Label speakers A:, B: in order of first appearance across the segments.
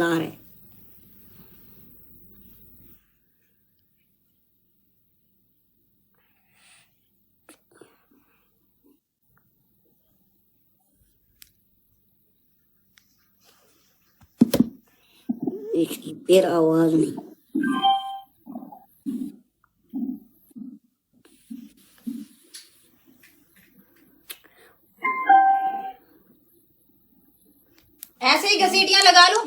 A: Car है। इसकी फिर आवाज नहीं।
B: ऐसे ही घसीटियां लगा लो,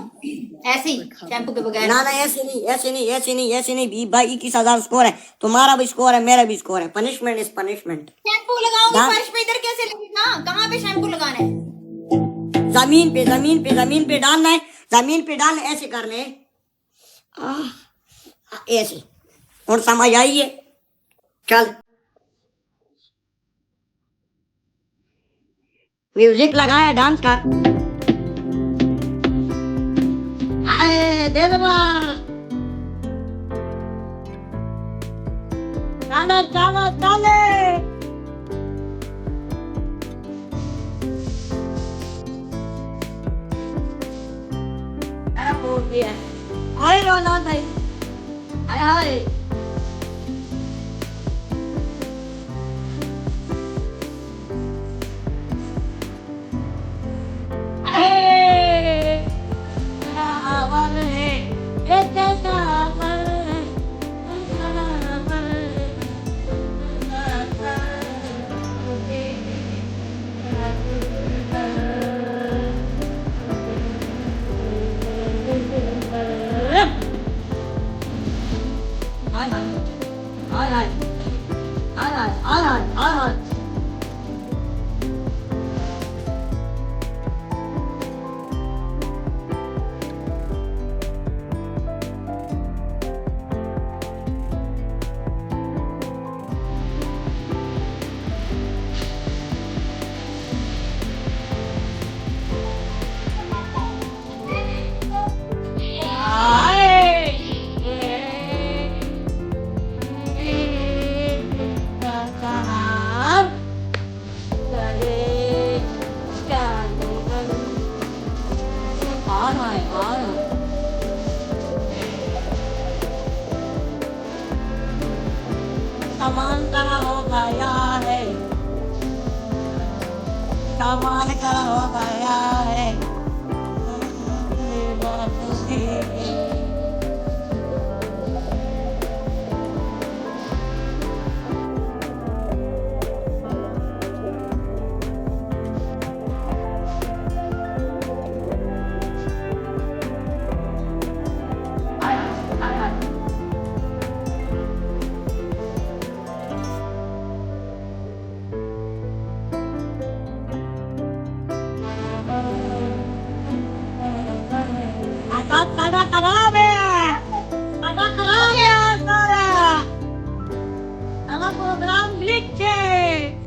B: ऐसे ही शैम्पू के बगैर।
A: ना ना ऐसे नहीं, ऐसे नहीं, ऐसे नहीं, ऐसे नहीं भाई। 21,000 स्कोर है, तुम्हारा भी स्कोर है, मेरा भी स्कोर है। Punishment is punishment.
B: शैम्पू लगाओगे
A: हाँ।
B: फर्श पे, इधर कैसे लगेगा? कहाँ पे शैम्पू लगाना है?
A: जमीन पे, जमीन पे, जमीन पे डालना है, जमीन पे डालना, ऐसे करने हैं। ऐसे और समझ आइए। चल म्यूजिक लगाया, डांस कर। आए देवा, चले चले चले। हो गया। आए रोना भाई, आए आए। सामान का हो गया है, सामान का हो गया है।